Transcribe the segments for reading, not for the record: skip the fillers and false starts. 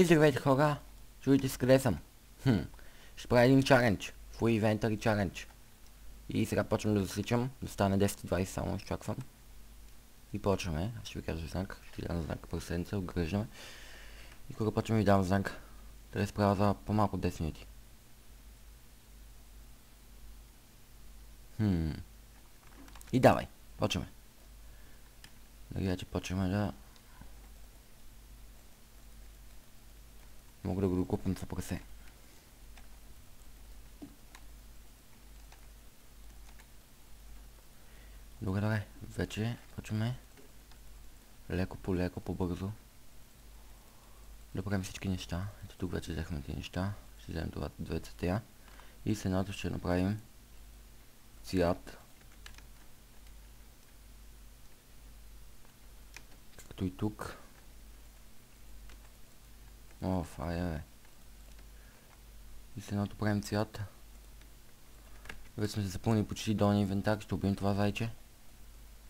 Здравейте хора! Чуете с къде съм? Ще правя един чалендж. Full Inventory Challenge. И сега почвам да засичам. Да стане 10-20 само, изчаквам. И почваме. Аз ще ви кажа знак. Ще ви дам знак през седмица, отгръждаме. И кога почваме ви дам знак. Да се справя за по-малко 10 минути. И давай, почваме. Да видя, че почваме да... Мога да го докупам за прасе. Добре, вече почваме леко по леко, по-бързо да правим всички неща. Ето тук вече взехме тези неща. Ще вземем това две цветя. И с едното ще направим цвят. Както и тук. О, фая бе. И с едното правим цвят. Вече сме се запълнили почти долния инвентар. Ще убием това зайче.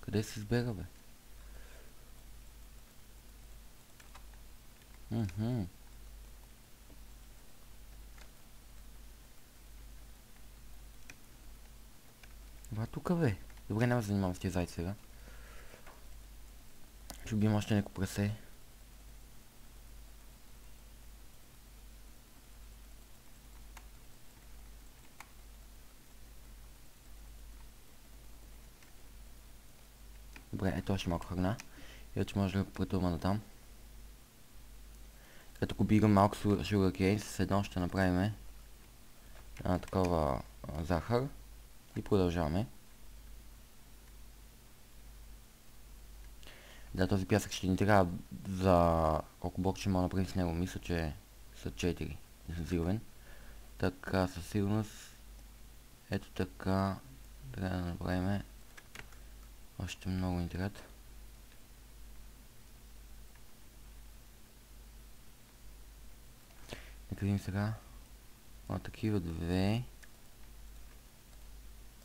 Къде се избега бе? Тук бе. Добре, няма да занимавам с тези зайци сега. Ще убием още неко прасе. Добре, ето още малко храна. И вече може да претуваме на там. Като купирам малко sugarcane, с едно ще направим такова захар. И продължаваме. Да, този пясък ще ни трябва за колко блок ще мога да направим с него. Мисля, че са 4. Не съм сигурен. Така, със сигурност. Ето така. Трябва да направим още много интерес. Нека видим сега. Такива две.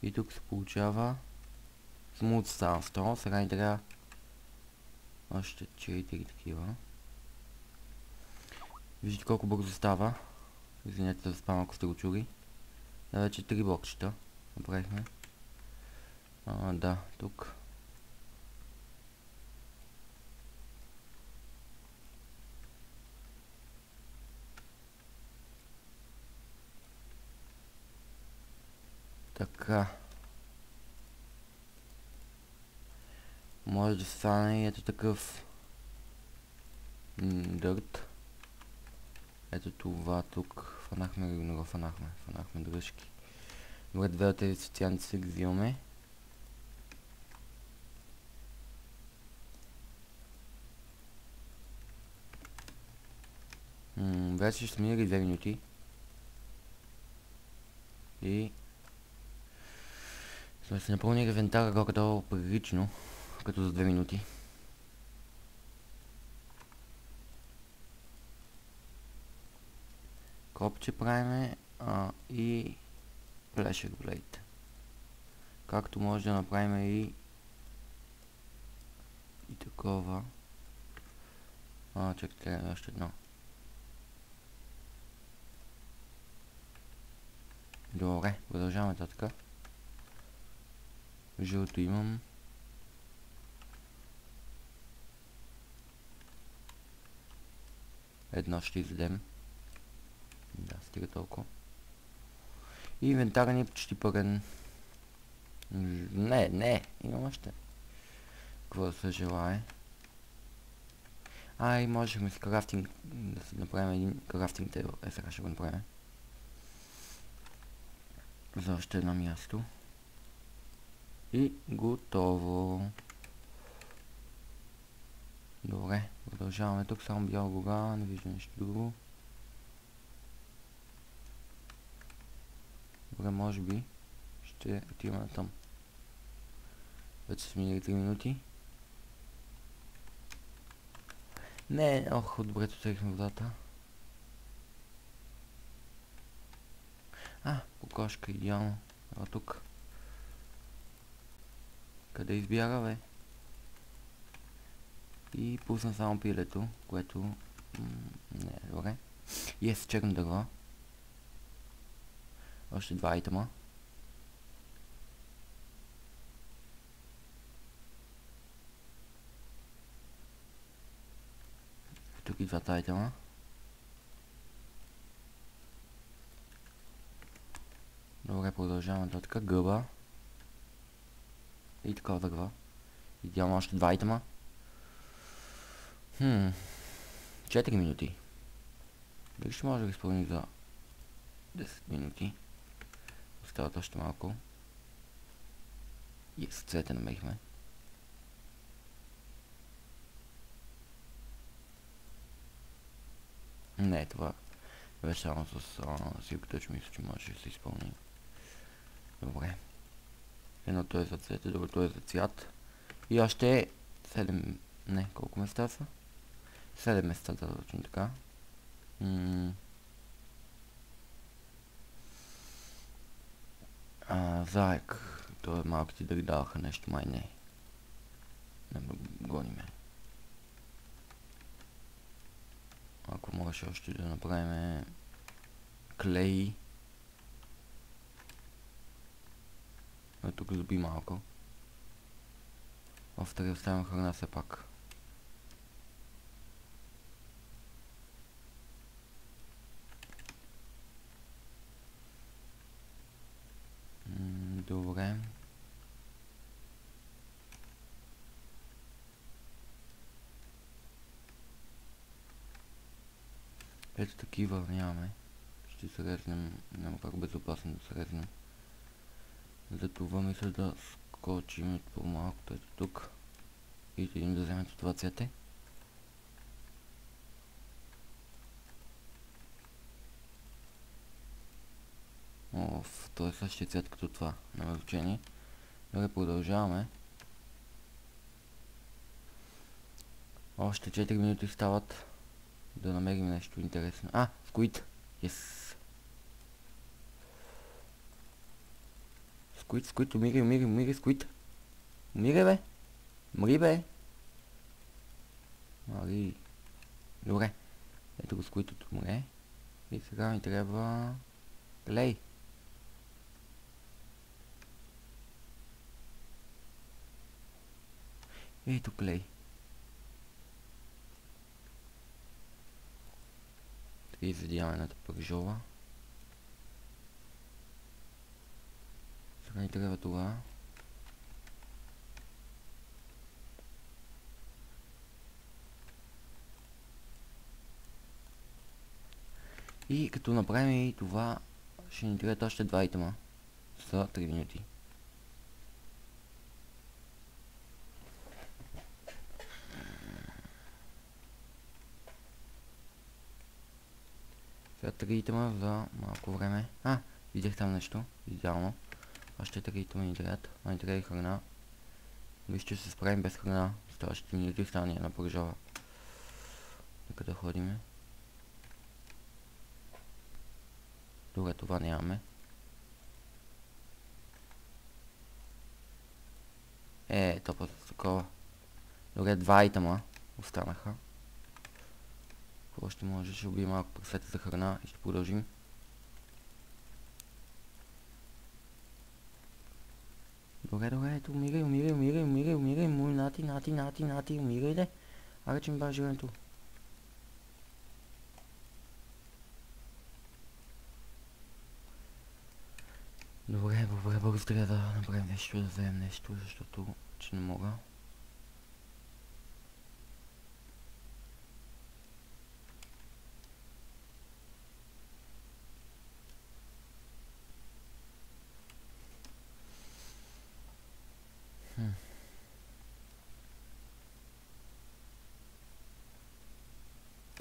И тук се получава Smooth Sandstone. Сега ни трябва още 4 такива. Виждате колко бързо става. Извинете за спам, ако сте го чули. Да, вече 3 блокчета направихме. Да, тук. Така. Може да стане и ето такъв дърт. Ето това тук. Фанахме или не го фанахме? Фанахме дръжки. Добре, две от тези социалните си ги взимаме. Вече ще смирали 2 минути. И сме се напълнили инвентара горе-долу прилично, като за 2 минути. Копче правиме и Pleasure Blade. Както може да направим и такова. Чакайте, още едно. Добре, продължаваме така. Жълто имам. Едно ще изведем. Да, стига толкова. И инвентара ни е почти пълен. Не, имам още. Какво да се желае. И можехме с крафтинг да си направим един крафтинг тейбъл. Сега ще го направим. За още едно място. И готово. Добре, продължаваме тук. Само бял гора, не виждам нищо друго. Добре, може би ще отиваме на там. Вече са минали 3 минути. Не, добре, отворихме водата. Кокошка, идеално. Тук. Къде избяга, бе? И пусна само пилето, което... не, Добре. Yes, черно дърво. Още 2 айтема. Тук и 2 айтема. Добре, продължаваме нататък. Гъба. И такова дърво. Идеално още 2 айтема. 4 минути. Дали ще може да ги изпълним за 10 минути. Остават още малко. И с цвете намерихме. Не, това беше само с силката, че мисля, че може да се изпълни. Добре. Едното е за цвете, другото е за цвят. И още 7... Не, колко места са? 7 места, да, точно така. Заек. Това малките дали даваха нещо, май не. Не гониме. Ако можеше още да направим клей. Тук зуби малко. В тази оставям храна все пак. Добре. Ето такива нямаме. Ще се резнем. Няма как безопасно да се резнем. Затова мисля да скочим по-малко. Ето тук. И идем да вземем това цвете. То е същия цвет като това. Няма значение. Добре, продължаваме. Още 4 минути стават. Да намерим нещо интересно. Скуид! Yes! Скуид, умирай, скуид! Умирай, бе! Мри, бе! Мари! Добре. Ето го скуидът умре. И сега ми трябва... клей! Ето клей. Така изведяваме едната пържола. Сега ни трябва това. И като направим и това, ще ни трябва още 2 айтема за 3 минути. Сега 3 айтема за малко време. Видях там нещо. Идеално. Още 3 айтема ни трябват. Ни трябва и храна. Вижте, ще се справим без храна. Следващите минути стане една пържола. Нека да ходиме. Добре, това нямаме. Топа с такова. Добре, 2 айтема останаха. Какво ще може? Ще убием малко прасета за храна и ще продължим. Добре, ето, умирай, нати, умирай, де. Аре, че ми бава живенето. Добре, бързо трябва да направим нещо, да вземем нещо, защото че не мога.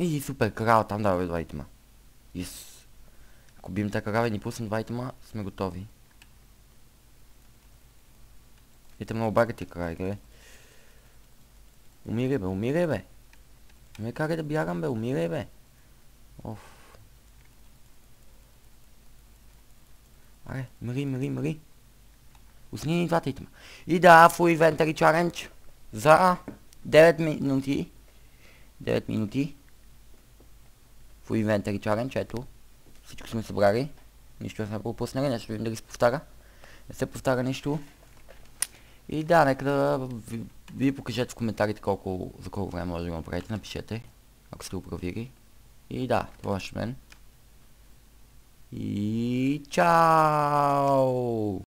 И супер, крава там дава 2 айтема. Yes. Ако бием тази крава и ни пуснем 2 айтема, сме готови. И те много багати крави, бе. Умирай, бе. Не карай да бягам, бе, умирай, бе. Аре, мри. Усни ни 2 айтема. И да, Full Inventory Challenge за 9 минути. 9 минути. в Inventory Challenge, ето. Всичко сме събрали. Нищо не сме пропуснали, нещо видим дали се повтаря. Не се повтаря нищо. И да, нека да ви покажете в коментарите за колко време може да го направите, напишете, ако сте го проверили. И да, това беше мен. И чао!